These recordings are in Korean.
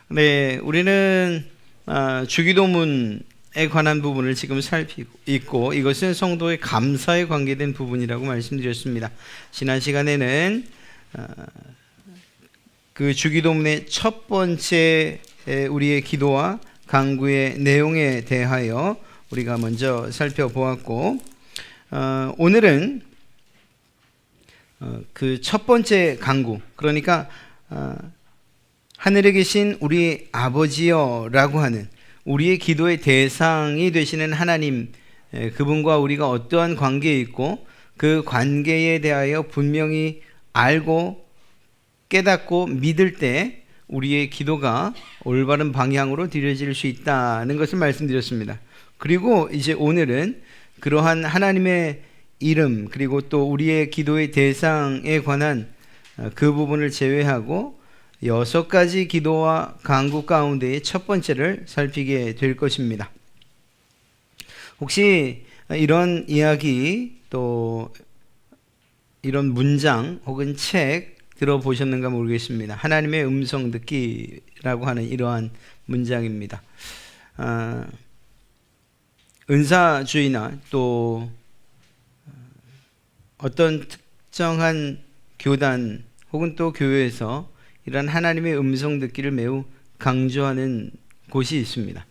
네, 우리는 주기도문에 관한 부분을 지금 살피고 있고, 이것은 성도의 감사에 관계된 부분이라고 말씀드렸습니다. 지난 시간에는 그 주기도문의 첫 번째 우리의 기도와 간구의 내용에 대하여 우리가 먼저 살펴보았고, 오늘은 그 첫 번째 간구, 그러니까 하늘에 계신 우리 아버지여 라고 하는 우리의 기도의 대상이 되시는 하나님, 그분과 우리가 어떠한 관계에 있고 그 관계에 대하여 분명히 알고 깨닫고 믿을 때 우리의 기도가 올바른 방향으로 드려질 수 있다는 것을 말씀드렸습니다. 그리고 이제 오늘은 그러한 하나님의 이름, 그리고 또 우리의 기도의 대상에 관한 그 부분을 제외하고 6가지 기도와 간구 가운데의 첫 번째를 살피게 될 것입니다. 혹시 이런 이야기, 또 이런 문장 혹은 책 들어보셨는가 모르겠습니다. 하나님의 음성 듣기라고 하는 이러한 문장입니다. 은사주의나 또 어떤 특정한 교단 혹은 또 교회에서 이런 하나님의 음성 듣기를 매우 강조하는 곳이 있습니다.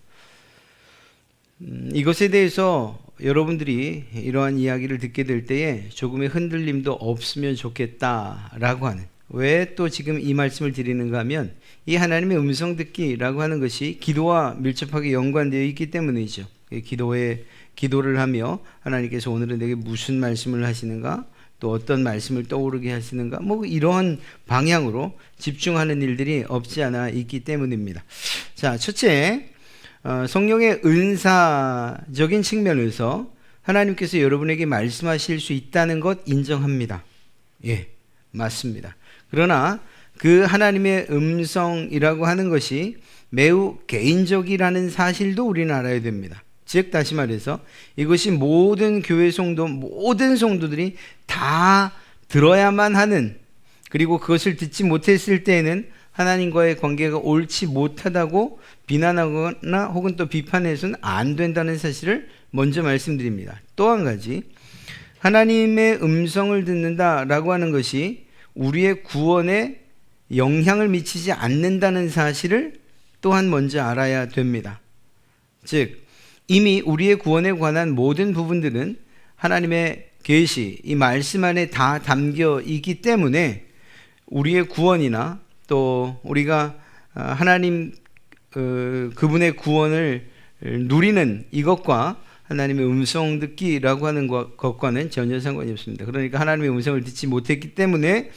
이것에 대해서 여러분들이 이러한 이야기를 듣게 될 때에 조금의 흔들림도 없으면 좋겠다라고 하는, 왜 또 지금 이 말씀을 드리는가 하면 이 하나님의 음성 듣기라고 하는 것이 기도와 밀접하게 연관되어 있기 때문이죠. 기도를 하며 하나님께서 오늘은 내게 무슨 말씀을 하시는가, 또 어떤 말씀을 떠오르게 하시는가, 이러한 방향으로 집중하는 일들이 없지 않아 있기 때문입니다. 자, 첫째, 성령의 은사적인 측면에서 하나님께서 여러분에게 말씀하실 수 있다는 것 인정합니다. 예, 맞습니다. 그러나 그 하나님의 음성이라고 하는 것이 매우 개인적이라는 사실도 우리는 알아야 됩니다. 즉, 다시 말해서 이것이 모든 교회 성도, 모든 성도들이 다 들어야만 하는, 그리고 그것을 듣지 못했을 때에는 하나님과의 관계가 옳지 못하다고 비난하거나 혹은 또 비판해서는 안 된다는 사실을 먼저 말씀드립니다. 또 한 가지, 하나님의 음성을 듣는다라고 하는 것이 우리의 구원에 영향을 미치지 않는다는 사실을 또한 먼저 알아야 됩니다. 즉, 이미 우리의 구원에 관한 모든 부분들은 하나님의 계시, 이 말씀 안에 다 담겨 있기 때문에 우리의 구원이나 또 우리가 하나님 그분의 구원을 누리는 이것과 하나님의 음성 듣기라고 하는 것과는 전혀 상관이 없습니다. 그러니까 하나님의 음성을 듣지 못했기 때문에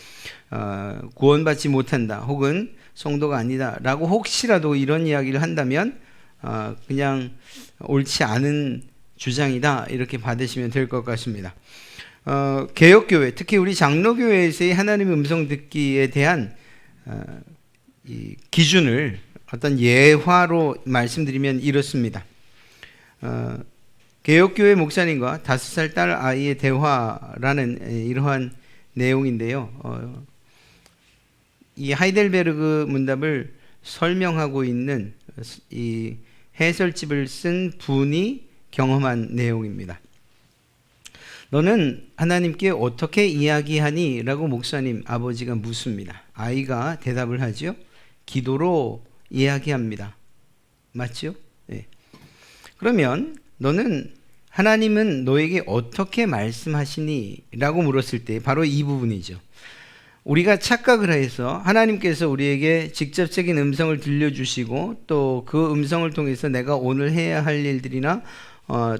구원받지 못한다, 혹은 성도가 아니다 라고 혹시라도 이런 이야기를 한다면 그냥 옳지 않은 주장이다, 이렇게 받으시면 될 것 같습니다. 개혁교회, 특히 우리 장로교회에서의 하나님의 음성 듣기에 대한 이 기준을 어떤 예화로 말씀드리면 이렇습니다. 개혁교회 목사님과 5살 딸 아이의 대화라는 이러한 내용인데요. 이 하이델베르그 문답을 설명하고 있는 이 해설집을 쓴 분이 경험한 내용입니다. 너는 하나님께 어떻게 이야기하니? 라고 목사님 아버지가 묻습니다. 아이가 대답을 하죠. 기도로 이야기합니다. 맞죠? 네. 그러면 너는 하나님은 너에게 어떻게 말씀하시니? 라고 물었을 때 바로 이 부분이죠. 우리가 착각을 해서 하나님께서 우리에게 직접적인 음성을 들려주시고 또 그 음성을 통해서 내가 오늘 해야 할 일들이나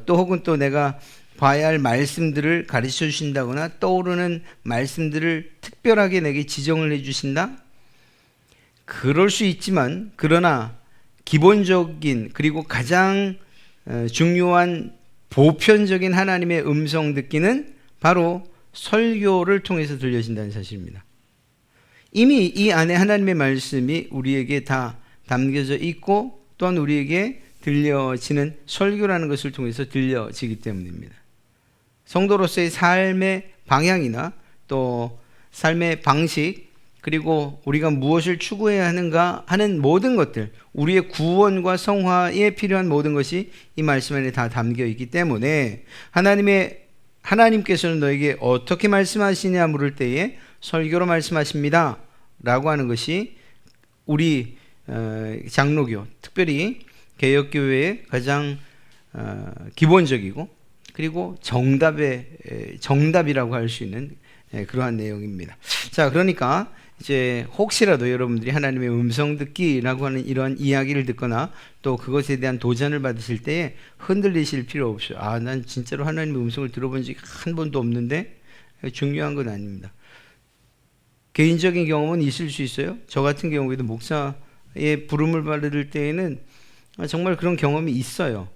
또 혹은 또 내가 봐야 할 말씀들을 가르쳐 주신다거나 떠오르는 말씀들을 특별하게 내게 지정을 해 주신다? 그럴 수 있지만, 그러나 기본적인 그리고 가장 중요한 보편적인 하나님의 음성 듣기는 바로 설교를 통해서 들려진다는 사실입니다. 이미 이 안에 하나님의 말씀이 우리에게 다 담겨져 있고 또한 우리에게 들려지는 설교라는 것을 통해서 들려지기 때문입니다. 성도로서의 삶의 방향이나 또 삶의 방식, 그리고 우리가 무엇을 추구해야 하는가 하는 모든 것들, 우리의 구원과 성화에 필요한 모든 것이 이 말씀 안에 다 담겨 있기 때문에 하나님께서는 너에게 어떻게 말씀하시냐 물을 때에 설교로 말씀하십니다 라고 하는 것이 우리 장로교, 특별히 개혁교회의 가장 기본적이고 그리고 정답이라고 할 수 있는 그러한 내용입니다. 자, 그러니까 이제 혹시라도 여러분들이 하나님의 음성 듣기라고 하는 이러한 이야기를 듣거나 또 그것에 대한 도전을 받으실 때에 흔들리실 필요 없어요. 아, 난 진짜로 하나님의 음성을 들어본 적이 한 번도 없는데. 중요한 건 아닙니다. 개인적인 경험은 있을 수 있어요. 저 같은 경우에도 목사의 부름을 받을 때에는 정말 그런 경험이 있어요.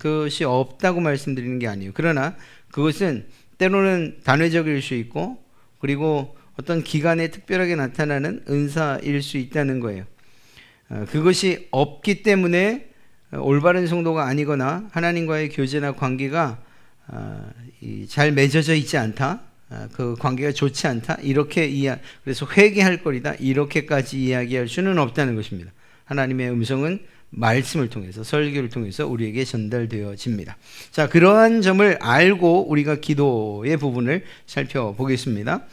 그것이 없다고 말씀드리는 게 아니에요. 그러나 그것은 때로는 단회적일 수 있고 그리고 어떤 기간에 특별하게 나타나는 은사일 수 있다는 거예요. 그것이 없기 때문에 올바른 성도가 아니거나 하나님과의 교제나 관계가 잘 맺어져 있지 않다. 그 관계가 좋지 않다. 그래서 회개할 거리다. 이렇게까지 이야기할 수는 없다는 것입니다. 하나님의 음성은 말씀을 통해서 설교를 통해서 우리에게 전달되어집니다. 자, 그러한 점을 알고 우리가 기도의 부분을 살펴보겠습니다.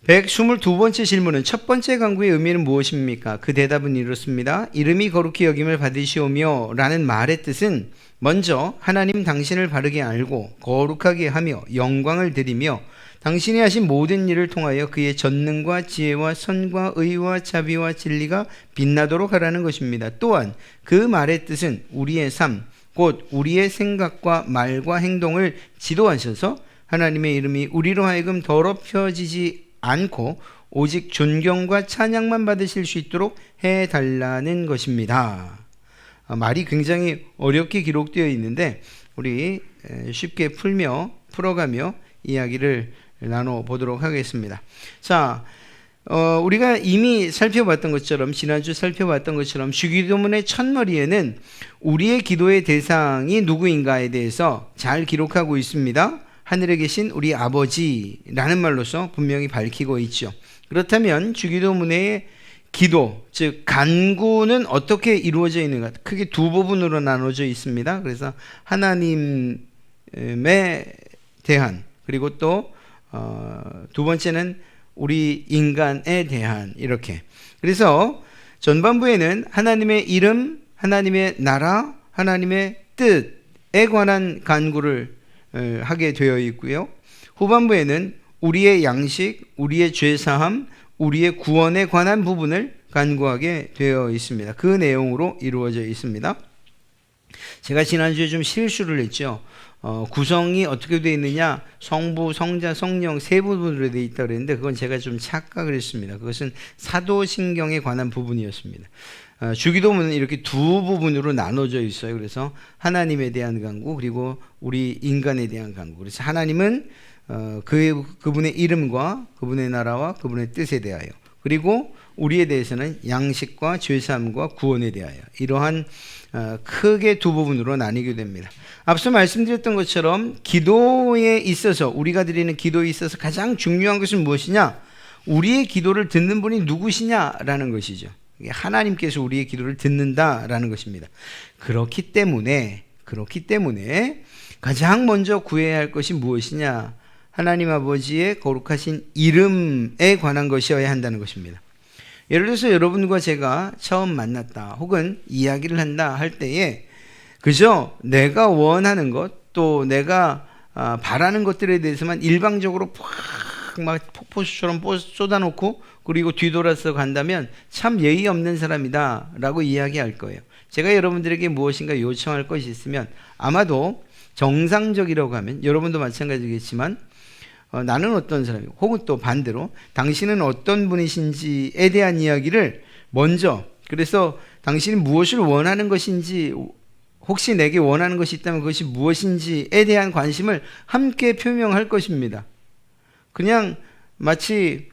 122번째 질문은 첫 번째 간구의 의미는 무엇입니까? 그 대답은 이렇습니다. 이름이 거룩히 여김을 받으시오며 라는 말의 뜻은 먼저 하나님 당신을 바르게 알고 거룩하게 하며 영광을 드리며 당신이 하신 모든 일을 통하여 그의 전능과 지혜와 선과 의와 자비와 진리가 빛나도록 하라는 것입니다. 또한 그 말의 뜻은 우리의 삶, 곧 우리의 생각과 말과 행동을 지도하셔서 하나님의 이름이 우리로 하여금 더럽혀지지 않고 오직 존경과 찬양만 받으실 수 있도록 해달라는 것입니다. 말이 굉장히 어렵게 기록되어 있는데 우리 쉽게 풀어가며 이야기를 나눠보도록 하겠습니다. 자, 우리가 이미 지난주 살펴봤던 것처럼 주기도문의 첫머리에는 우리의 기도의 대상이 누구인가에 대해서 잘 기록하고 있습니다. 하늘에 계신 우리 아버지라는 말로서 분명히 밝히고 있죠. 그렇다면 주기도문의 기도, 즉 간구는 어떻게 이루어져 있는가? 크게 두 부분으로 나눠져 있습니다. 그래서 하나님에 대한, 그리고 또 두 번째는 우리 인간에 대한, 이렇게. 그래서 전반부에는 하나님의 이름, 하나님의 나라, 하나님의 뜻에 관한 간구를 하게 되어 있고요. 후반부에는 우리의 양식, 우리의 죄사함, 우리의 구원에 관한 부분을 간구하게 되어 있습니다. 그 내용으로 이루어져 있습니다. 제가 지난주에 좀 실수를 했죠. 구성이 어떻게 되어 있느냐, 성부, 성자, 성령 세 부분으로 되어 있다고 그랬는데 그건 제가 좀 착각을 했습니다. 그것은 사도신경에 관한 부분이었습니다. 주기도문은 이렇게 두 부분으로 나눠져 있어요. 그래서 하나님에 대한 간구, 그리고 우리 인간에 대한 간구. 그래서 하나님은 그분의 이름과 그분의 나라와 그분의 뜻에 대하여, 그리고 우리에 대해서는 양식과 죄사함과 구원에 대하여, 이러한 크게 두 부분으로 나뉘게 됩니다. 앞서 말씀드렸던 것처럼 기도에 있어서, 우리가 드리는 기도에 있어서 가장 중요한 것은 무엇이냐? 우리의 기도를 듣는 분이 누구시냐라는 것이죠. 하나님께서 우리의 기도를 듣는다라는 것입니다. 그렇기 때문에 가장 먼저 구해야 할 것이 무엇이냐? 하나님 아버지의 거룩하신 이름에 관한 것이어야 한다는 것입니다. 예를 들어서 여러분과 제가 처음 만났다 혹은 이야기를 한다 할 때에 그저 내가 원하는 것, 또 내가 바라는 것들에 대해서만 일방적으로 막 폭포수처럼 쏟아놓고 그리고 뒤돌아서 간다면 참 예의 없는 사람이다 라고 이야기할 거예요. 제가 여러분들에게 무엇인가 요청할 것이 있으면 아마도 정상적이라고 하면, 여러분도 마찬가지겠지만 나는 어떤 사람이고, 혹은 또 반대로 당신은 어떤 분이신지에 대한 이야기를 먼저, 그래서 당신이 무엇을 원하는 것인지, 혹시 내게 원하는 것이 있다면 그것이 무엇인지에 대한 관심을 함께 표명할 것입니다. 그냥 마치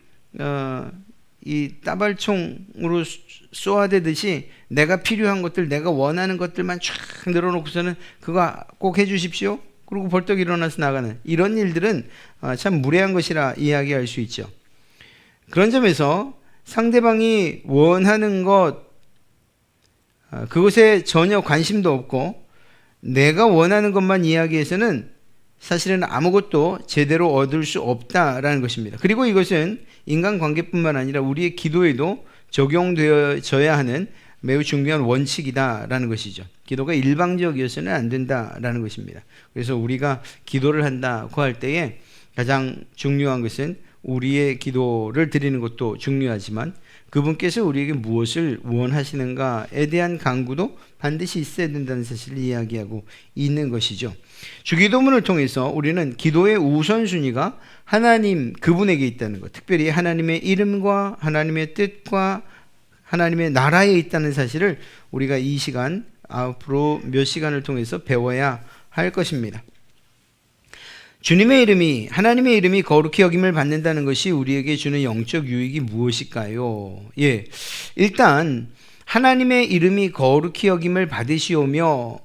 이 따발총으로 쏘아대듯이 내가 필요한 것들, 내가 원하는 것들만 쫙 늘어놓고서는 그거 꼭 해주십시오, 그리고 벌떡 일어나서 나가는 이런 일들은 참 무례한 것이라 이야기할 수 있죠. 그런 점에서 상대방이 원하는 것, 그것에 전혀 관심도 없고 내가 원하는 것만 이야기해서는 사실은 아무것도 제대로 얻을 수 없다라는 것입니다. 그리고 이것은 인간관계뿐만 아니라 우리의 기도에도 적용되어져야 하는 매우 중요한 원칙이다라는 것이죠. 기도가 일방적이어서는 안 된다라는 것입니다. 그래서 우리가 기도를 한다고 할 때에 가장 중요한 것은 우리의 기도를 드리는 것도 중요하지만 그분께서 우리에게 무엇을 원하시는가에 대한 간구도 반드시 있어야 된다는 사실을 이야기하고 있는 것이죠. 주기도문을 통해서 우리는 기도의 우선순위가 하나님 그분에게 있다는 것, 특별히 하나님의 이름과 하나님의 뜻과 하나님의 나라에 있다는 사실을 우리가 이 시간 앞으로 몇 시간을 통해서 배워야 할 것입니다. 주님의 이름이, 하나님의 이름이 거룩히 여김을 받는다는 것이 우리에게 주는 영적 유익이 무엇일까요? 일단 하나님의 이름이 거룩히 여김을 받으시오며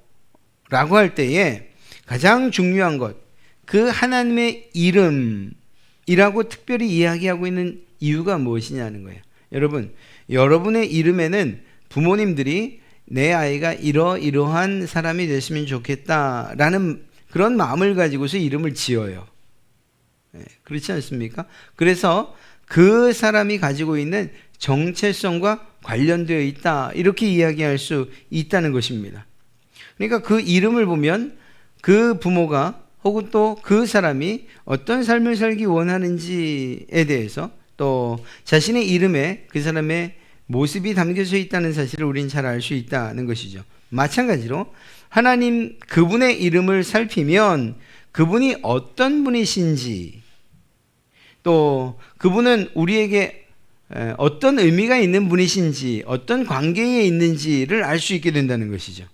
라고 할 때에 가장 중요한 것, 그 하나님의 이름이라고 특별히 이야기하고 있는 이유가 무엇이냐는 거예요. 여러분, 여러분의 이름에는 부모님들이 내 아이가 이러이러한 사람이 됐으면 좋겠다라는 그런 마음을 가지고서 이름을 지어요. 그렇지 않습니까? 그래서 그 사람이 가지고 있는 정체성과 관련되어 있다, 이렇게 이야기할 수 있다는 것입니다. 그러니까 그 이름을 보면 그 부모가 혹은 또 그 사람이 어떤 삶을 살기 원하는지에 대해서 또 자신의 이름에 그 사람의 모습이 담겨져 있다는 사실을 우리는 잘 알 수 있다는 것이죠. 마찬가지로 하나님 그분의 이름을 살피면 그분이 어떤 분이신지, 또 그분은 우리에게 어떤 의미가 있는 분이신지, 어떤 관계에 있는지를 알 수 있게 된다는 것이죠.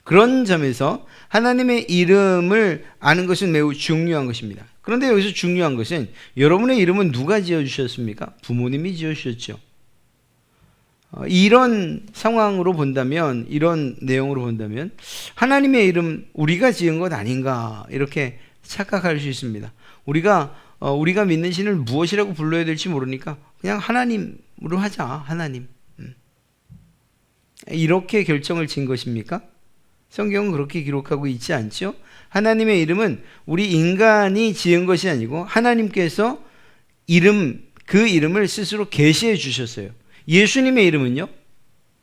그런 점에서 하나님의 이름을 아는 것은 매우 중요한 것입니다. 그런데 여기서 중요한 것은 여러분의 이름은 누가 지어주셨습니까? 부모님이 지어주셨죠. 이런 상황으로 본다면, 이런 내용으로 본다면 하나님의 이름 우리가 지은 것 아닌가, 이렇게 착각할 수 있습니다. 우리가 믿는 신을 무엇이라고 불러야 될지 모르니까 그냥 하나님으로 하자. 하나님. 이렇게 결정을 지은 것입니까? 성경은 그렇게 기록하고 있지 않죠? 하나님의 이름은 우리 인간이 지은 것이 아니고 하나님께서 그 이름을 스스로 계시해 주셨어요. 예수님의 이름은요?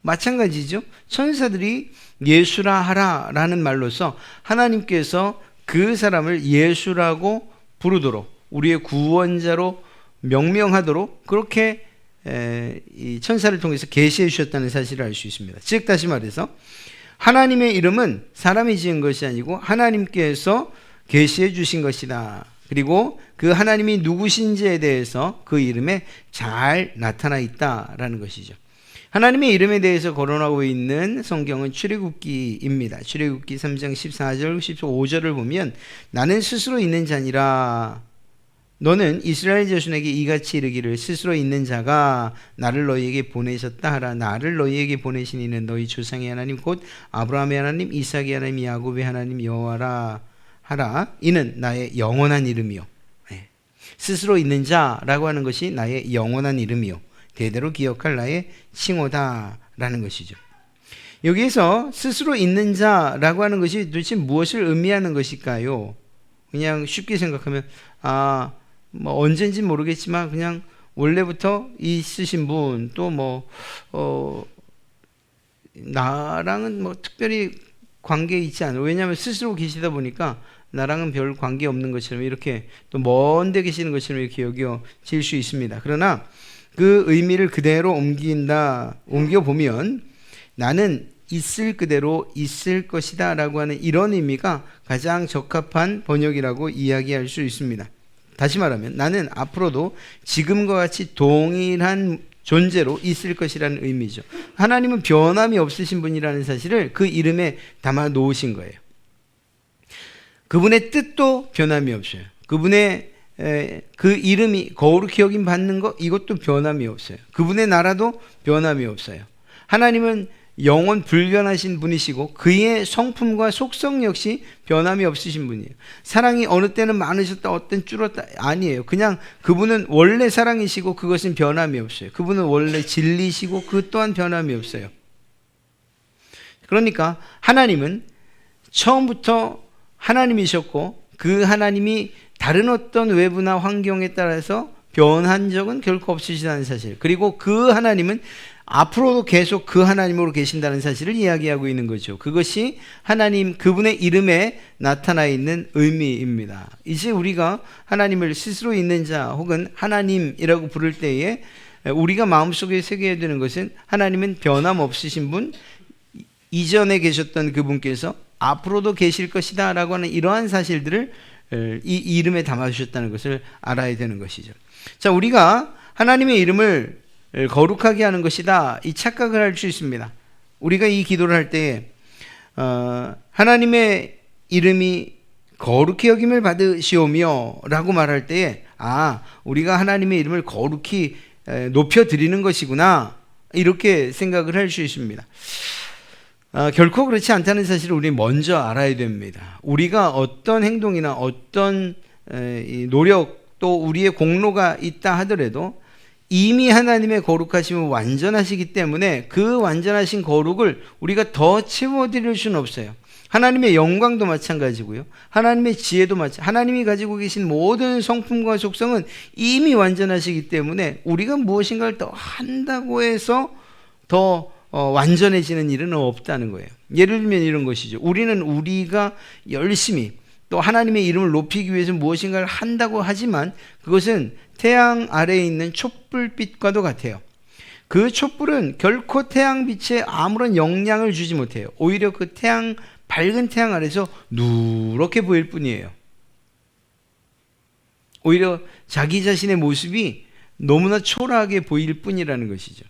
마찬가지죠. 천사들이 예수라 하라 라는 말로서 하나님께서 그 사람을 예수라고 부르도록, 우리의 구원자로 명명하도록 그렇게 이 천사를 통해서 계시해 주셨다는 사실을 알 수 있습니다. 즉 다시 말해서 하나님의 이름은 사람이 지은 것이 아니고 하나님께서 계시해 주신 것이다. 그리고 그 하나님이 누구신지에 대해서 그 이름에 잘 나타나 있다라는 것이죠. 하나님의 이름에 대해서 거론하고 있는 성경은 출애굽기입니다. 출애굽기 3장 14절 15절을 보면 나는 스스로 있는 자니라. 너는 이스라엘 자손에게 이같이 이르기를 스스로 있는 자가 나를 너희에게 보내셨다 하라. 나를 너희에게 보내신 이는 너희 조상의 하나님 곧 아브라함의 하나님 이삭의 하나님 야곱의 하나님 여호와라 하라. 이는 나의 영원한 이름이요. 스스로 있는 자라고 하는 것이 나의 영원한 이름이요. 대대로 기억할 나의 칭호다라는 것이죠. 여기에서 스스로 있는 자라고 하는 것이 도대체 무엇을 의미하는 것일까요? 그냥 쉽게 생각하면 뭐 언젠지 모르겠지만 그냥 원래부터 있으신 분, 또 나랑은 뭐 특별히 관계 있지 않아요. 왜냐하면 스스로 계시다 보니까 나랑은 별 관계 없는 것처럼 이렇게 또 먼데 계시는 것처럼 이렇게 여겨질 수 있습니다. 그러나 그 의미를 그대로 옮겨보면 나는 있을 그대로 있을 것이다 라고 하는 이런 의미가 가장 적합한 번역이라고 이야기할 수 있습니다. 다시 말하면 나는 앞으로도 지금과 같이 동일한 존재로 있을 것이라는 의미죠. 하나님은 변함이 없으신 분이라는 사실을 그 이름에 담아 놓으신 거예요. 그분의 뜻도 변함이 없어요. 그분의 그 이름이 거룩히 여김 받는 것, 이것도 변함이 없어요. 그분의 나라도 변함이 없어요. 하나님은 영원 불변하신 분이시고 그의 성품과 속성 역시 변함이 없으신 분이에요. 사랑이 어느 때는 많으셨다 어떤 줄었다 아니에요. 그냥 그분은 원래 사랑이시고 그것은 변함이 없어요. 그분은 원래 진리시고 그 또한 변함이 없어요. 그러니까 하나님은 처음부터 하나님이셨고 그 하나님이 다른 어떤 외부나 환경에 따라서 변한 적은 결코 없으시다는 사실, 그리고 그 하나님은 앞으로도 계속 그 하나님으로 계신다는 사실을 이야기하고 있는 거죠. 그것이 하나님 그분의 이름에 나타나 있는 의미입니다. 이제 우리가 하나님을 스스로 있는 자 혹은 하나님이라고 부를 때에 우리가 마음속에 새겨야 되는 것은 하나님은 변함없으신 분, 이전에 계셨던 그분께서 앞으로도 계실 것이다 라고 하는 이러한 사실들을 이 이름에 담아주셨다는 것을 알아야 되는 것이죠. 자, 우리가 하나님의 이름을 거룩하게 하는 것이다, 이 착각을 할 수 있습니다. 우리가 이 기도를 할 때에 하나님의 이름이 거룩히 여김을 받으시오며 라고 말할 때에 우리가 하나님의 이름을 거룩히 높여드리는 것이구나, 이렇게 생각을 할 수 있습니다. 결코 그렇지 않다는 사실을 우리 먼저 알아야 됩니다. 우리가 어떤 행동이나 어떤 노력 또 우리의 공로가 있다 하더라도 이미 하나님의 거룩하심은 완전하시기 때문에 그 완전하신 거룩을 우리가 더 채워드릴 수는 없어요. 하나님의 영광도 마찬가지고요. 하나님의 지혜도 하나님이 가지고 계신 모든 성품과 속성은 이미 완전하시기 때문에 우리가 무엇인가를 더 한다고 해서 더 완전해지는 일은 없다는 거예요. 예를 들면 이런 것이죠. 우리가 열심히 또 하나님의 이름을 높이기 위해서 무엇인가를 한다고 하지만 그것은 태양 아래에 있는 촛불빛과도 같아요. 그 촛불은 결코 태양빛에 아무런 영향을 주지 못해요. 오히려 그 밝은 태양 아래서 누렇게 보일 뿐이에요. 오히려 자기 자신의 모습이 너무나 초라하게 보일 뿐이라는 것이죠.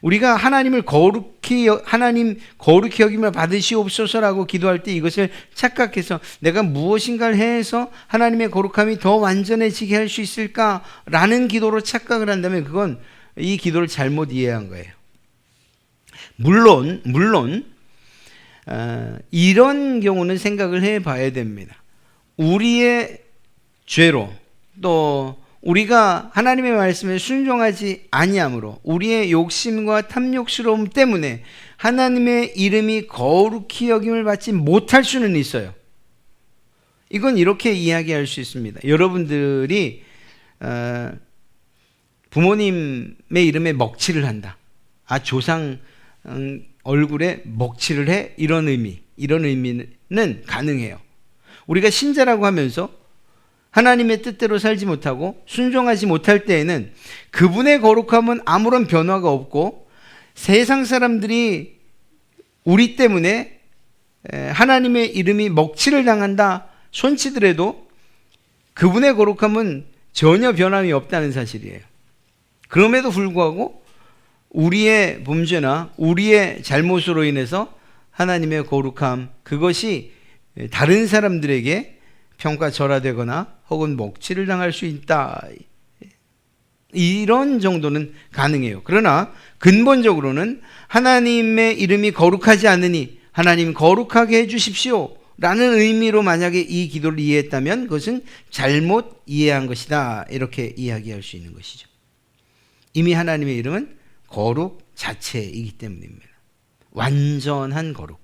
우리가 하나님 거룩히 여김을 받으시옵소서라고 기도할 때 이것을 착각해서 내가 무엇인가를 해서 하나님의 거룩함이 더 완전해지게 할 수 있을까라는 기도로 착각을 한다면 그건 이 기도를 잘못 이해한 거예요. 물론 이런 경우는 생각을 해봐야 됩니다. 우리의 죄로 또 우리가 하나님의 말씀에 순종하지 아니함으로 우리의 욕심과 탐욕스러움 때문에 하나님의 이름이 거룩히 여김을 받지 못할 수는 있어요. 이건 이렇게 이야기할 수 있습니다. 여러분들이 부모님의 이름에 먹칠을 한다. 조상 얼굴에 먹칠을 해? 이런 의미는 가능해요. 우리가 신자라고 하면서 하나님의 뜻대로 살지 못하고 순종하지 못할 때에는 그분의 거룩함은 아무런 변화가 없고 세상 사람들이 우리 때문에 하나님의 이름이 먹칠을 당한다 손치더라도 그분의 거룩함은 전혀 변함이 없다는 사실이에요. 그럼에도 불구하고 우리의 범죄나 우리의 잘못으로 인해서 하나님의 거룩함, 그것이 다른 사람들에게 평가절하되거나 혹은 먹칠을 당할 수 있다, 이런 정도는 가능해요. 그러나 근본적으로는 하나님의 이름이 거룩하지 않으니 하나님 거룩하게 해주십시오 라는 의미로 만약에 이 기도를 이해했다면 그것은 잘못 이해한 것이다, 이렇게 이야기할 수 있는 것이죠. 이미 하나님의 이름은 거룩 자체이기 때문입니다. 완전한 거룩.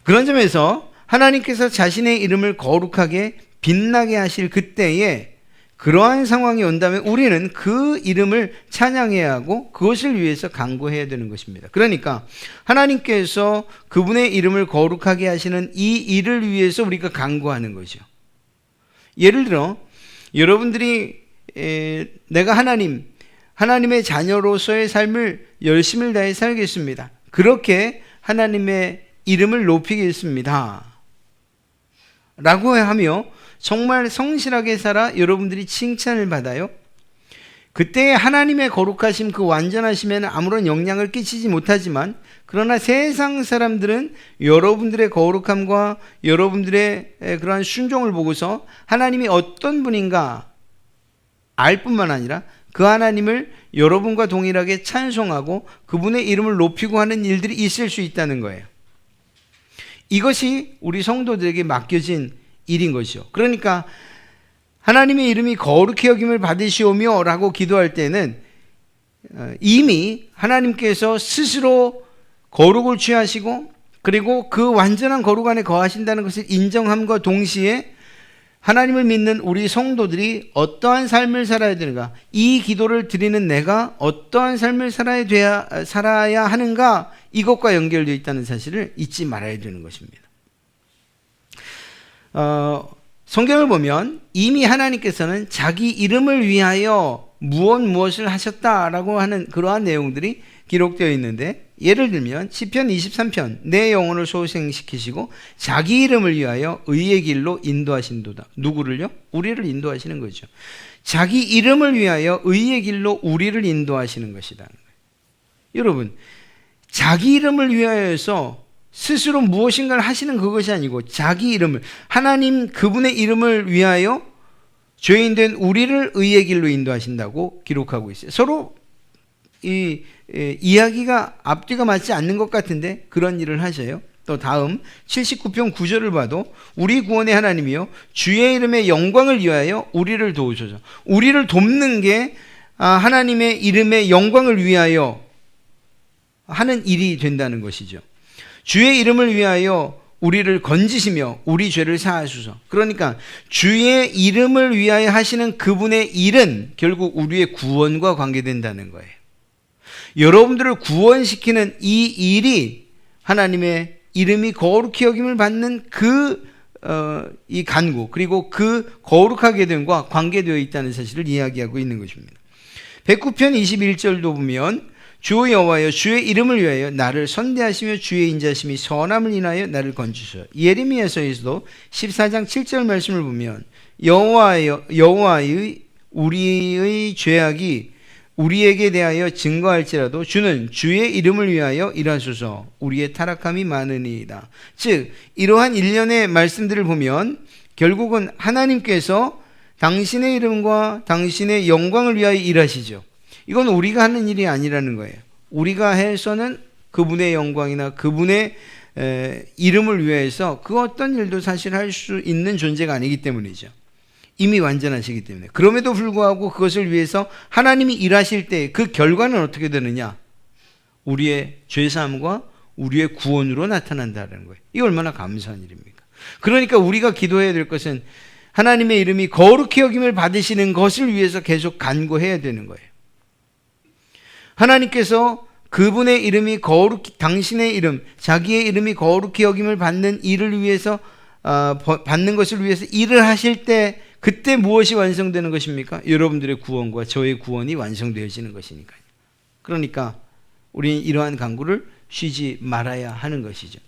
그런 점에서 하나님께서 자신의 이름을 거룩하게 빛나게 하실 그때에 그러한 상황이 온다면 우리는 그 이름을 찬양해야 하고 그것을 위해서 간구해야 되는 것입니다. 그러니까 하나님께서 그분의 이름을 거룩하게 하시는 이 일을 위해서 우리가 간구하는 거죠. 예를 들어 여러분들이 내가 하나님의 자녀로서의 삶을 열심을 다해 살겠습니다, 그렇게 하나님의 이름을 높이겠습니다 라고 하며 정말 성실하게 살아 여러분들이 칭찬을 받아요. 그때 하나님의 거룩하심, 그 완전하심에는 아무런 영향을 끼치지 못하지만 그러나 세상 사람들은 여러분들의 거룩함과 여러분들의 그러한 순종을 보고서 하나님이 어떤 분인가 알 뿐만 아니라 그 하나님을 여러분과 동일하게 찬송하고 그분의 이름을 높이고 하는 일들이 있을 수 있다는 거예요. 이것이 우리 성도들에게 맡겨진 일인 것이죠. 그러니까 하나님의 이름이 거룩히 여김을 받으시오며 라고 기도할 때는 이미 하나님께서 스스로 거룩을 취하시고 그리고 그 완전한 거룩 안에 거하신다는 것을 인정함과 동시에 하나님을 믿는 우리 성도들이 어떠한 삶을 살아야 되는가, 이 기도를 드리는 내가 어떠한 삶을 살아야 하는가, 이것과 연결되어 있다는 사실을 잊지 말아야 되는 것입니다. 성경을 보면 이미 하나님께서는 자기 이름을 위하여 무엇을 하셨다라고 하는 그러한 내용들이 기록되어 있는데, 예를 들면 시편 23편 내 영혼을 소생시키시고 자기 이름을 위하여 의의 길로 인도하신도다. 누구를요? 우리를 인도하시는 거죠. 자기 이름을 위하여 의의 길로 우리를 인도하시는 것이다. 여러분, 자기 이름을 위하여서 스스로 무엇인가를 하시는 그것이 아니고 자기 이름을, 하나님 그분의 이름을 위하여 죄인된 우리를 의의 길로 인도하신다고 기록하고 있어요. 서로 이 이야기가 앞뒤가 맞지 않는 것 같은데 그런 일을 하셔요. 또 다음 79편 9절을 봐도 우리 구원의 하나님이요 주의 이름의 영광을 위하여 우리를 도우소서. 우리를 돕는 게 하나님의 이름의 영광을 위하여 하는 일이 된다는 것이죠. 주의 이름을 위하여 우리를 건지시며 우리 죄를 사하소서. 그러니까 주의 이름을 위하여 하시는 그분의 일은 결국 우리의 구원과 관계된다는 거예요. 여러분들을 구원시키는 이 일이 하나님의 이름이 거룩히 여김을 받는 이 간구, 그리고 그 거룩하게 됨과 관계되어 있다는 사실을 이야기하고 있는 것입니다. 109편 21절도 보면 주 여호와여 주의 이름을 위하여 나를 선대하시며 주의 인자심이 선함을 인하여 나를 건지소서. 예레미야서에서도 14장 7절 말씀을 보면 여호와의 우리의 죄악이 우리에게 대하여 증거할지라도 주는 주의 이름을 위하여 일하소서. 우리의 타락함이 많으니이다. 즉 이러한 일련의 말씀들을 보면 결국은 하나님께서 당신의 이름과 당신의 영광을 위하여 일하시죠. 이건 우리가 하는 일이 아니라는 거예요. 우리가 해서는 그분의 영광이나 그분의 이름을 위해서 그 어떤 일도 사실 할 수 있는 존재가 아니기 때문이죠. 이미 완전하시기 때문에. 그럼에도 불구하고 그것을 위해서 하나님이 일하실 때 그 결과는 어떻게 되느냐? 우리의 죄사함과 우리의 구원으로 나타난다는 거예요. 이게 얼마나 감사한 일입니까? 그러니까 우리가 기도해야 될 것은 하나님의 이름이 거룩히 여김을 받으시는 것을 위해서 계속 간구해야 되는 거예요. 하나님께서 그분의 이름이 당신의 이름, 자기의 이름이 거룩히 여김을 받는 일을 위해서 받는 것을 위해서 일을 하실 때 그때 무엇이 완성되는 것입니까? 여러분들의 구원과 저의 구원이 완성되어지는 것이니까요. 그러니까 우리는 이러한 간구를 쉬지 말아야 하는 것이죠.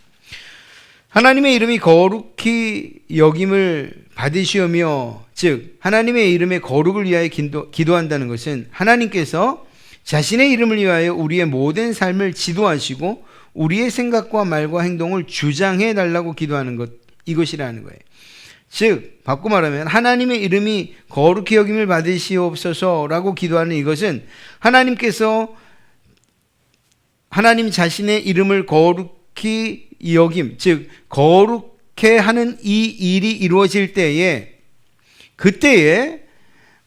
하나님의 이름이 거룩히 여김을 받으시오며, 즉 하나님의 이름의 거룩을 위하여 기도한다는 것은 하나님께서 자신의 이름을 위하여 우리의 모든 삶을 지도하시고 우리의 생각과 말과 행동을 주장해 달라고 기도하는 것, 이것이라는 거예요. 즉 바꿔 말하면 하나님의 이름이 거룩히 여김을 받으시옵소서라고 기도하는 이것은 하나님께서 하나님 자신의 이름을 거룩히 여김, 즉 거룩해 하는 이 일이 이루어질 때에, 그때에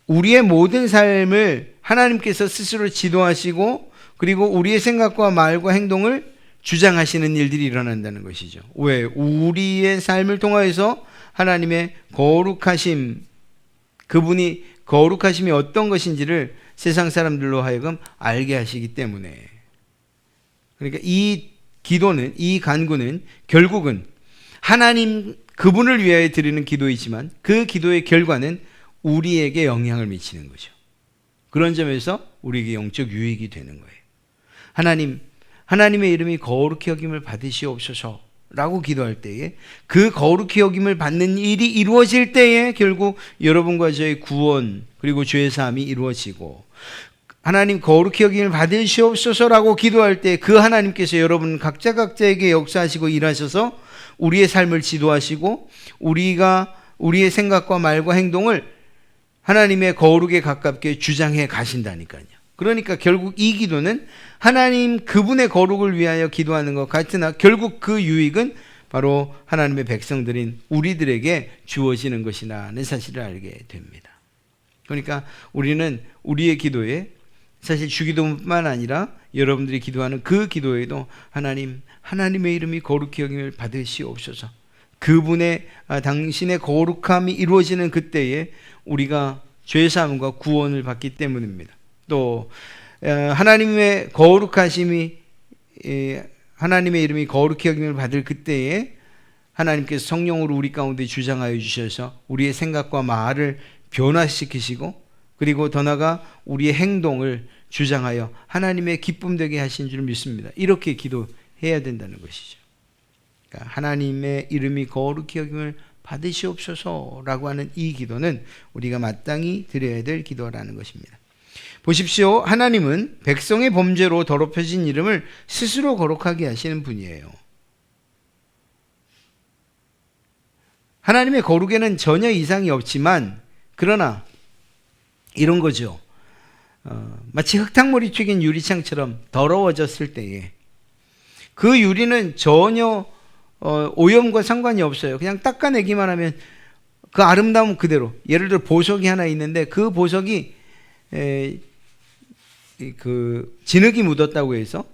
우리의 모든 삶을 하나님께서 스스로 지도하시고 그리고 우리의 생각과 말과 행동을 주장하시는 일들이 일어난다는 것이죠. 왜? 우리의 삶을 통하여서 하나님의 거룩하심, 그분이 거룩하심이 어떤 것인지를 세상 사람들로 하여금 알게 하시기 때문에. 그러니까 이 기도는, 이 간구는 결국은 하나님 그분을 위하여 드리는 기도이지만 그 기도의 결과는 우리에게 영향을 미치는 거죠. 그런 점에서 우리에게 영적 유익이 되는 거예요. 하나님의 이름이 거룩히 여김을 받으시옵소서 라고 기도할 때에 그 거룩히 여김을 받는 일이 이루어질 때에 결국 여러분과 저의 구원 그리고 죄 사함이 이루어지고, 하나님 거룩히 여김을 받으시옵소서라고 기도할 때 그 하나님께서 여러분 각자에게 역사하시고 일하셔서 우리의 삶을 지도하시고 우리의 생각과 말과 행동을 하나님의 거룩에 가깝게 주장해 가신다니까요. 그러니까 결국 이 기도는 하나님 그분의 거룩을 위하여 기도하는 것 같으나 결국 그 유익은 바로 하나님의 백성들인 우리들에게 주어지는 것이라는 사실을 알게 됩니다. 그러니까 우리는 우리의 기도에 사실 주기도뿐만 아니라 여러분들이 기도하는 그 기도에도 하나님의 이름이 거룩히 여김을 받으시옵소서. 그분의 당신의 거룩함이 이루어지는 그때에 우리가 죄사함과 구원을 받기 때문입니다. 또 하나님의 거룩하심이 하나님의 이름이 거룩히 여김을 받을 그때에 하나님께서 성령으로 우리 가운데 주장하여 주셔서 우리의 생각과 말을 변화시키시고 그리고 더 나아가 우리의 행동을 주장하여 하나님의 기쁨 되게 하신 줄 믿습니다. 이렇게 기도해야 된다는 것이죠. 그러니까 하나님의 이름이 거룩히 여김을 받으시옵소서라고 하는 이 기도는 우리가 마땅히 드려야 될 기도라는 것입니다. 보십시오. 하나님은 백성의 범죄로 더럽혀진 이름을 스스로 거룩하게 하시는 분이에요. 하나님의 거룩에는 전혀 이상이 없지만 그러나 이런 거죠. 마치 흙탕물이 튀긴 유리창처럼 더러워졌을 때에 그 유리는 전혀 오염과 상관이 없어요. 그냥 닦아내기만 하면 그 아름다움 그대로. 예를 들어 보석이 하나 있는데 그 보석이 그 진흙이 묻었다고 해서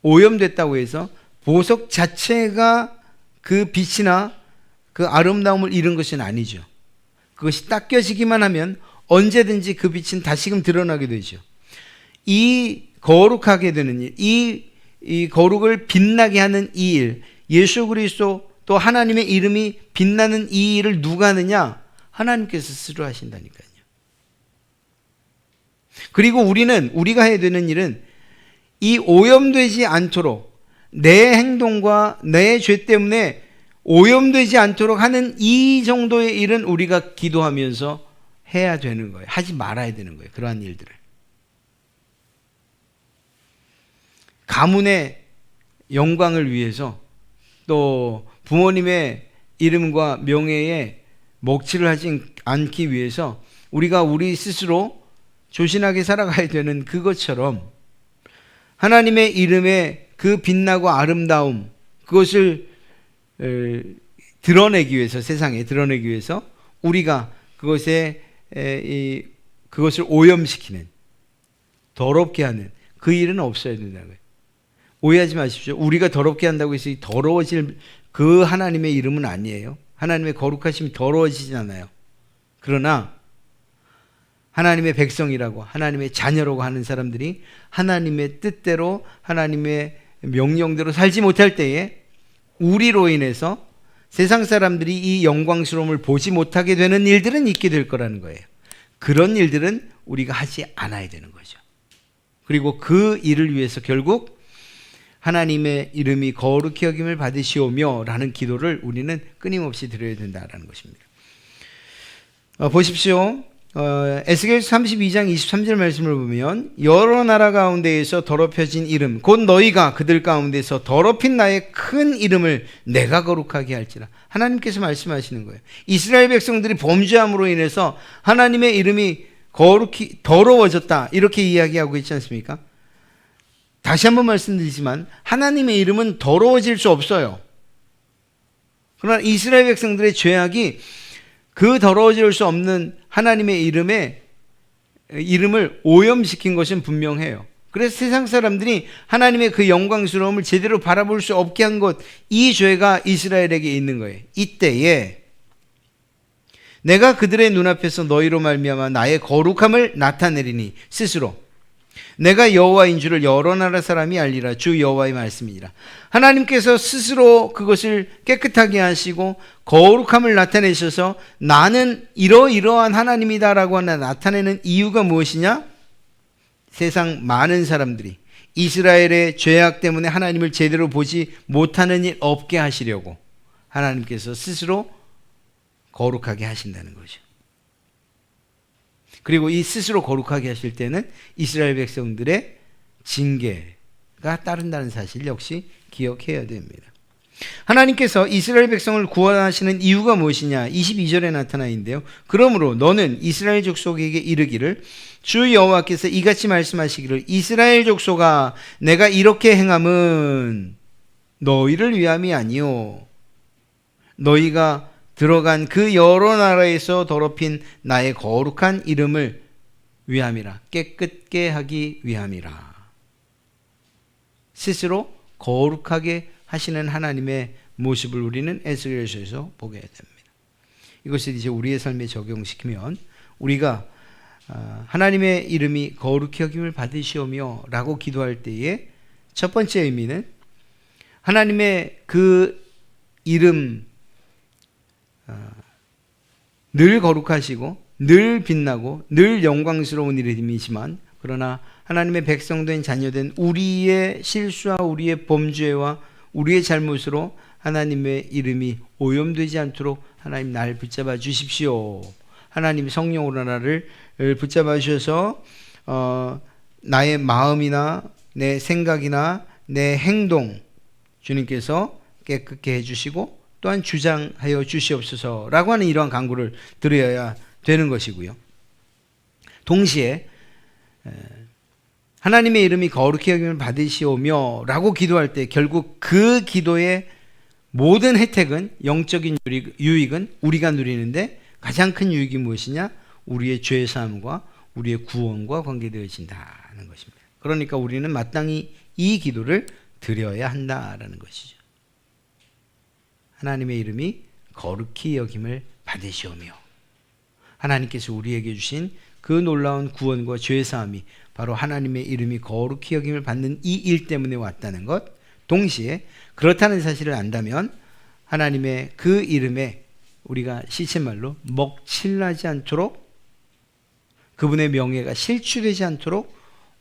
오염됐다고 해서 보석 자체가 그 빛이나 그 아름다움을 잃은 것은 아니죠. 그것이 닦여지기만 하면 언제든지 그 빛은 다시금 드러나게 되죠. 이 거룩하게 되는 일, 이 거룩을 빛나게 하는 이 일, 예수 그리스도 또 하나님의 이름이 빛나는 이 일을 누가 하느냐? 하나님께서 스스로 하신다니까요. 그리고 우리가 해야 되는 일은 이 오염되지 않도록 내 행동과 내 죄 때문에 오염되지 않도록 하는 이 정도의 일은 우리가 기도하면서 해야 되는 거예요. 하지 말아야 되는 거예요. 그러한 일들을. 가문의 영광을 위해서 또 부모님의 이름과 명예에 먹칠을 하지 않기 위해서 우리가 우리 스스로 조신하게 살아가야 되는 그것처럼 하나님의 이름의 그 빛나고 아름다움 그것을 드러내기 위해서 세상에 드러내기 위해서 우리가 그것을 오염시키는 더럽게 하는 그 일은 없어야 된다는 거예요. 오해하지 마십시오. 우리가 더럽게 한다고 해서 더러워질 그 하나님의 이름은 아니에요. 하나님의 거룩하심이 더러워지지 않아요. 그러나 하나님의 백성이라고 하나님의 자녀라고 하는 사람들이 하나님의 뜻대로 하나님의 명령대로 살지 못할 때에 우리로 인해서 세상 사람들이 이 영광스러움을 보지 못하게 되는 일들은 있게 될 거라는 거예요. 그런 일들은 우리가 하지 않아야 되는 거죠. 그리고 그 일을 위해서 결국 하나님의 이름이 거룩히 여김을 받으시오며 라는 기도를 우리는 끊임없이 드려야 된다는 것입니다. 보십시오. 에스겔서 32장 23절 말씀을 보면 여러 나라 가운데에서 더럽혀진 이름 곧 너희가 그들 가운데서 더럽힌 나의 큰 이름을 내가 거룩하게 할지라. 하나님께서 말씀하시는 거예요. 이스라엘 백성들이 범죄함으로 인해서 하나님의 이름이 거룩히 더러워졌다 이렇게 이야기하고 있지 않습니까? 다시 한번 말씀드리지만 하나님의 이름은 더러워질 수 없어요. 그러나 이스라엘 백성들의 죄악이 그 더러워질 수 없는 하나님의 이름을 오염시킨 것은 분명해요. 그래서 세상 사람들이 하나님의 그 영광스러움을 제대로 바라볼 수 없게 한 것, 이 죄가 이스라엘에게 있는 거예요. 이때에 내가 그들의 눈앞에서 너희로 말미암아 나의 거룩함을 나타내리니 스스로 내가 여호와인 줄을 여러 나라 사람이 알리라. 주 여호와의 말씀이니라. 하나님께서 스스로 그것을 깨끗하게 하시고 거룩함을 나타내셔서 나는 이러이러한 하나님이다라고 하나 나타내는 이유가 무엇이냐? 세상 많은 사람들이 이스라엘의 죄악 때문에 하나님을 제대로 보지 못하는 일 없게 하시려고 하나님께서 스스로 거룩하게 하신다는 거죠. 그리고 이 스스로 거룩하게 하실 때는 이스라엘 백성들의 징계가 따른다는 사실 역시 기억해야 됩니다. 하나님께서 이스라엘 백성을 구원하시는 이유가 무엇이냐? 22절에 나타나 있는데요. 그러므로 너는 이스라엘 족속에게 이르기를 주 여호와께서 이같이 말씀하시기를 이스라엘 족속아 내가 이렇게 행함은 너희를 위함이 아니요 너희가 들어간 그 여러 나라에서 더럽힌 나의 거룩한 이름을 위함이라. 깨끗게 하기 위함이라. 스스로 거룩하게 하시는 하나님의 모습을 우리는 에스겔서에서 보게 됩니다. 이것을 이제 우리의 삶에 적용시키면 우리가 하나님의 이름이 거룩히 여김을 받으시오며 라고 기도할 때에 첫 번째 의미는 하나님의 그 이름 늘 거룩하시고 늘 빛나고 늘 영광스러운 이름이지만 그러나 하나님의 백성된 자녀된 우리의 실수와 우리의 범죄와 우리의 잘못으로 하나님의 이름이 오염되지 않도록 하나님 날 붙잡아 주십시오. 하나님 성령으로 나를 붙잡아 주셔서 나의 마음이나 내 생각이나 내 행동 주님께서 깨끗게 해주시고 또한 주장하여 주시옵소서라고 하는 이러한 간구를 드려야 되는 것이고요. 동시에 하나님의 이름이 거룩히 여김을 받으시오며 라고 기도할 때 결국 그 기도의 모든 혜택은 영적인 유익은 우리가 누리는데 가장 큰 유익이 무엇이냐? 우리의 죄사함과 우리의 구원과 관계되어진다는 것입니다. 그러니까 우리는 마땅히 이 기도를 드려야 한다라는 것이죠. 하나님의 이름이 거룩히 여김을 받으시오며 하나님께서 우리에게 주신 그 놀라운 구원과 죄사함이 바로 하나님의 이름이 거룩히 여김을 받는 이 일 때문에 왔다는 것, 동시에 그렇다는 사실을 안다면 하나님의 그 이름에 우리가 시체말로 먹칠나지 않도록 그분의 명예가 실추되지 않도록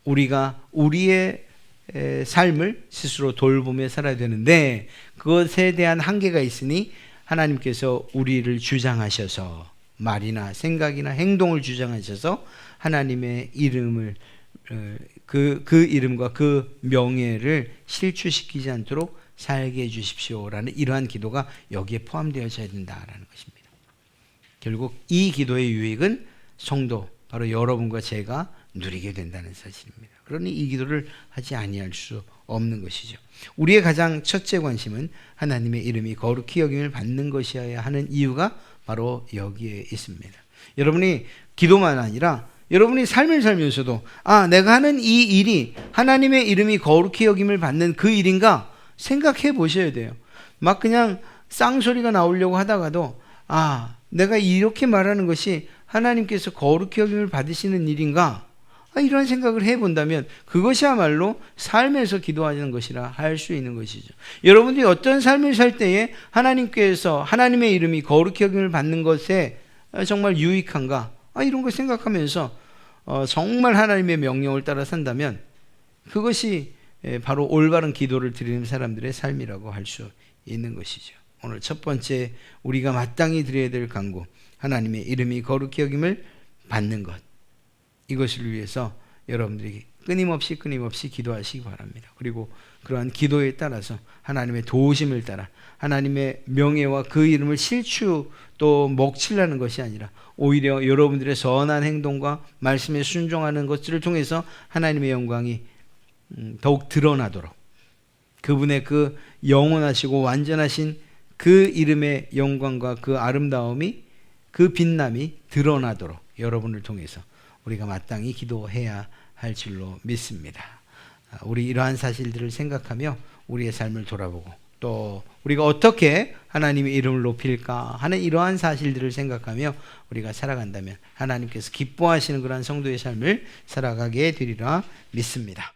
우리가 우리의 삶을 스스로 돌보며 살아야 되는데 그것에 대한 한계가 있으니 하나님께서 우리를 주장하셔서 말이나 생각이나 행동을 주장하셔서 하나님의 이름을 그 이름과 그 명예를 실추시키지 않도록 살게 해주십시오라는 이러한 기도가 여기에 포함되어져야 된다라는 것입니다. 결국 이 기도의 유익은 성도 바로 여러분과 제가 누리게 된다는 사실입니다. 그러니 이 기도를 하지 아니할 수 없는 것이죠. 우리의 가장 첫째 관심은 하나님의 이름이 거룩히 여김을 받는 것이어야 하는 이유가 바로 여기에 있습니다. 여러분이 기도만 아니라 여러분이 삶을 살면서도 내가 하는 이 일이 하나님의 이름이 거룩히 여김을 받는 그 일인가 생각해 보셔야 돼요. 막 그냥 쌍소리가 나오려고 하다가도 내가 이렇게 말하는 것이 하나님께서 거룩히 여김을 받으시는 일인가 이런 생각을 해본다면 그것이야말로 삶에서 기도하는 것이라 할 수 있는 것이죠. 여러분들이 어떤 삶을 살 때에 하나님께서 하나님의 이름이 거룩히 여김을 받는 것에 정말 유익한가 이런 걸 생각하면서 정말 하나님의 명령을 따라 산다면 그것이 바로 올바른 기도를 드리는 사람들의 삶이라고 할 수 있는 것이죠. 오늘 첫 번째 우리가 마땅히 드려야 될 간구, 하나님의 이름이 거룩히 여김을 받는 것, 이것을 위해서 여러분들이 끊임없이 기도하시기 바랍니다. 그리고 그러한 기도에 따라서 하나님의 도우심을 따라 하나님의 명예와 그 이름을 실추 또 먹칠라는 것이 아니라 오히려 여러분들의 선한 행동과 말씀에 순종하는 것들을 통해서 하나님의 영광이 더욱 드러나도록 그분의 그 영원하시고 완전하신 그 이름의 영광과 그 아름다움이 그 빛남이 드러나도록 여러분을 통해서 우리가 마땅히 기도해야 할 줄로 믿습니다. 우리 이러한 사실들을 생각하며 우리의 삶을 돌아보고 또 우리가 어떻게 하나님의 이름을 높일까 하는 이러한 사실들을 생각하며 우리가 살아간다면 하나님께서 기뻐하시는 그러한 성도의 삶을 살아가게 되리라 믿습니다.